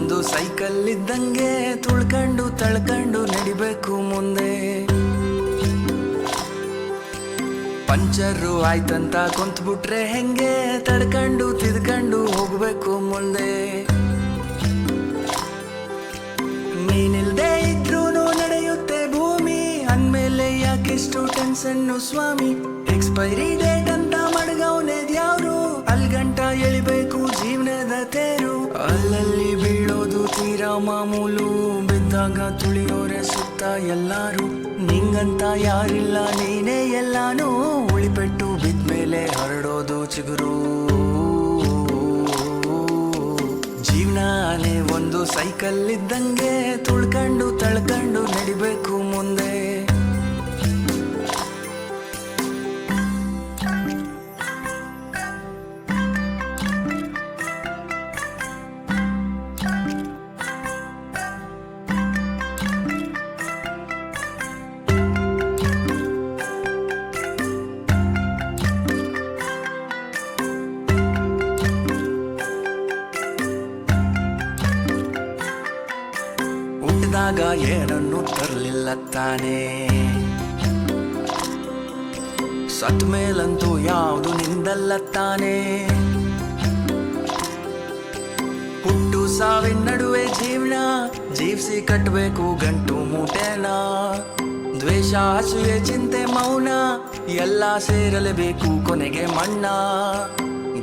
ಒಂದು ಸೈಕಲ್ ಇದ್ದಂಗೆ ತುಳ್ಕೊಂಡು ತಳ್ಕೊಂಡು ನಡಿಬೇಕು ಮುಂದೆ. ಪಂಚರು ಆಯ್ತಂತ ಕುಂತ್ಬಿಟ್ರೆ ಹೆಂಗೆ ತಡ್ಕೊಂಡು ತಿದ್ಕೊಂಡು ಹೋಗ್ಬೇಕು ಮುಂದೆ. ನೀನಿಲ್ದೇ ಇದ್ರೂನು ನಡೆಯುತ್ತೆ ಭೂಮಿ, ಅಂದ್ಮೇಲೆ ಯಾಕೆಷ್ಟು ಟೆನ್ಷನ್ನು ಸ್ವಾಮಿ. ಎಕ್ಸ್ಪೈರಿ ಡೇಟ್ ಅಂತ ಮಡಗವ್ನೆ ದ್ಯಾವ್ರು, ಅಲ್ಗಂಟ ಎಳಿಬೇಕು ಜೀವನದ ತೇರು. ಅಲ್ಲಲ್ಲಿ ಬೀಳೋದು ತೀರಾ ಮಾಮೂಲು, ಬಿದ್ದಾಗ ತುಳಿಯೋರೆ ಸುತ್ತ ಎಲ್ಲಾರು. ನಿಂಗಂತ ಯಾರಿಲ್ಲ ನೀನೇ ಎಲ್ಲಾನು, ಉಳಿಪೆಟ್ಟು ಬಿದ್ಮೇಲೆ ಹರಡೋದು ಚಿಗುರು. ಜೀವನಾನೇ ಒಂದು ಸೈಕಲ್ ಇದ್ದಂಗೆ ತುಳ್ಕೊಂಡು ತಳ್ಕೊಂಡು ನಡಿಬೇಕು ಮುಂದೆ. ಹುಟ್ಟಿದಾಗ ಏನನ್ನು ತರಲಿಲ್ಲ ತಾನೇ, ಸತ್ ಮೇಲಂತೂ ಯಾವುದು ನಿಂದಲ್ಲ ತಾನೇ. ಹುಟ್ಟು ಸಾವಿನ ನಡುವೆ ಜೀವನ, ಜೀವಿಸಿ ಕಟ್ಟಬೇಕು ಗಂಟು ಮೂಟೆನ. ದ್ವೇಷ ಅಸೂಯೆ ಚಿಂತೆ ಮೌನ ಎಲ್ಲ ಸೇರಲೇಬೇಕು ಕೊನೆಗೆ ಮಣ್ಣ.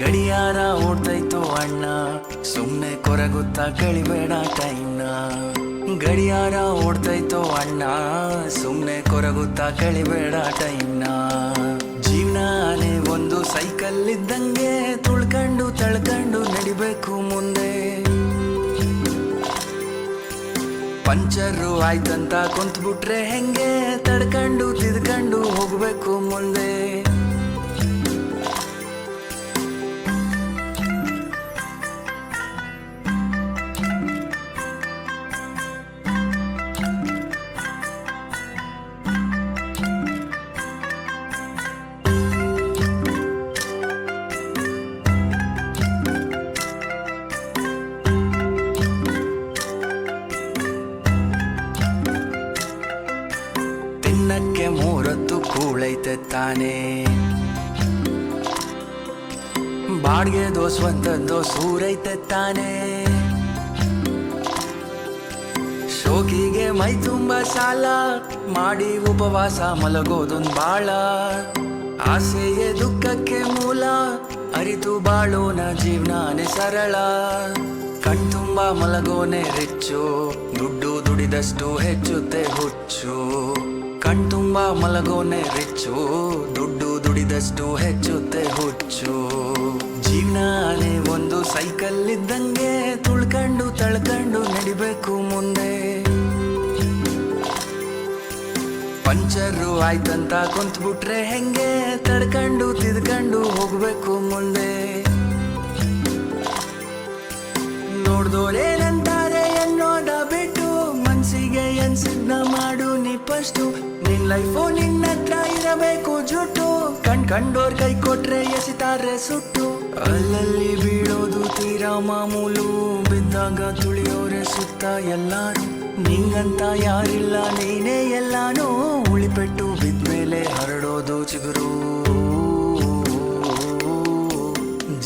ಗಡಿಯಾರ ಓಡ್ತೈತು ಅಣ್ಣ, ಸುಮ್ನೆ ಕೊರಗುತ್ತಾ ಕಳಿಬೇಡ ಟೈಮ್ನ. ಗಡಿಯಾರ ಓಡ್ತೈತೋ ಅಣ್ಣ, ಸುಮ್ನೆ ಕೊರಗುತ್ತಾ ಕಳಿಬೇಡ ಟೈಮ್ನ. ಜೀವನಾನೇ ಒಂದು ಸೈಕಲ್ ಇದ್ದಂಗೆ ತುಳ್ಕೊಂಡು ತಳ್ಕೊಂಡು ನಡಿಬೇಕು ಮುಂದೆ. ಪಂಚರು ಆಯ್ತಂತ ಕುಂತ್ಬಿಟ್ರೆ ಹೆಂಗೆ ತಡ್ಕೊಂಡು ತಿದ್ಕೊಂಡು ಹೋಗ್ಬೇಕು ಮುಂದೆ. ತಿನ್ನಕ್ಕೆ ಮೂರತ್ತು ಕೂಳೈತೆ ತಾನೇ, ಬಾಡ್ಗೆದೋ ಸ್ವಂತದ್ದೋ ಸೂರೈತೆ ತಾನೇ. ಶೋಕಿಗೆ ಮೈ ತುಂಬ ಸಾಲ ಮಾಡಿ ಉಪವಾಸ ಮಲಗೋದೊಂದು ಬಾಳ. ಆಸೆಯೇ ದುಃಖಕ್ಕೆ ಮೂಲ, ಅರಿತು ಬಾಳೋನ ಜೀವನಾನೇ ಸರಳ. ಕಣ್ತುಂಬ ಮಲಗೋನೆ ರಿಚ್ಚು, ದುಡ್ಡು ದುಡಿದಷ್ಟು ಹೆಚ್ಚುತ್ತೆ ಹುಚ್ಚು. ಕಣ್ತುಂಬ ಮಲಗೋನೆ ರಿಚ್ಚು, ದುಡ್ಡು ದುಡಿದಷ್ಟು ಹೆಚ್ಚುತ್ತೆ ಹುಚ್ಚು. ಜೀವನಾನೇ ಒಂದು ಸೈಕಲ್ ಇದ್ದಂಗೆ ತುಳ್ಕೊಂಡು ತಳ್ಕೊಂಡು ನಡಿಬೇಕು ಮುಂದೆ. ಪಂಚರು ಆಯ್ತಂತ ಕುಂತ್ಬಿಟ್ರೆ ಹೆಂಗೆ ತಡ್ಕೊಂಡು ತಿದ್ಕೊಂಡು ಹೋಗ್ಬೇಕು ಮುಂದೆ. ನೋಡ್ದೋರೇನಂತಾರೆ ಎನ್ನೋದ ಬಿಟ್ಟು, ಮನ್ಸಿಗೆ ಎನ್ಸಿದ್ನ ಮಾಡು ನೀ ಫಸ್ಟು. ನಿನ್ ಲೈಫು ನಿನ್ನ ಹತ್ರ ಇರಬೇಕು ಜುಟ್ಟು, ಕಂಡೋರ್ ಕೈ ಕೊಟ್ರೆ ಎಸಿತಾರೆ ಸುಟ್ಟು. ಅಲ್ಲಲ್ಲಿ ಬೀಳೋದು ತೀರಾ ಮಾಮೂಲು, ಬಿದ್ದಾಗ ತುಳಿಯೋರೆ ಸುತ್ತ ಎಲ್ಲಾರು. ನಿಂಗಂತ ಯಾರಿಲ್ಲ ನೀನೇ ಎಲ್ಲಾನು, ಉಳಿಪೆಟ್ಟು ಬಿದ್ಮೇಲೆ ಹರಡೋದು ಚಿಗುರು.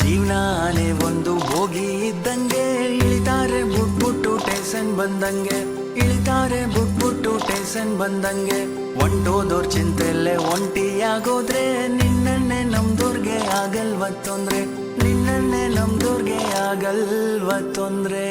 ಜೀವನಾನೇ ಒಂದು ಬೋಗಿ ಇದ್ದಂಗೆ, ಇಳಿತಾರೆ ಬುಟ್ಬುಟ್ಟು ಟೇಷನ್ ಬಂದಂಗೆ. ಇಳಿತಾರೆ ಬುಟ್ಬುಟ್ಟು ಟೇಷನ್ ಬಂದಂಗೆ. ಒಂಟೋದೋರ್ ಚಿಂತೆಲ್ಲೇ ಒಂಟಿಯಾಗೋದ್ರೆ, ನಿನ್ನನ್ನೇ ನಮ್ದೋರ್ಗೆ ಆಗಲ್ವ ತೊಂದ್ರೆ. ನಿನ್ನನ್ನೇ ನಮ್ದೋರ್ಗೆ ಆಗಲ್ವ ತೊಂದ್ರೆ.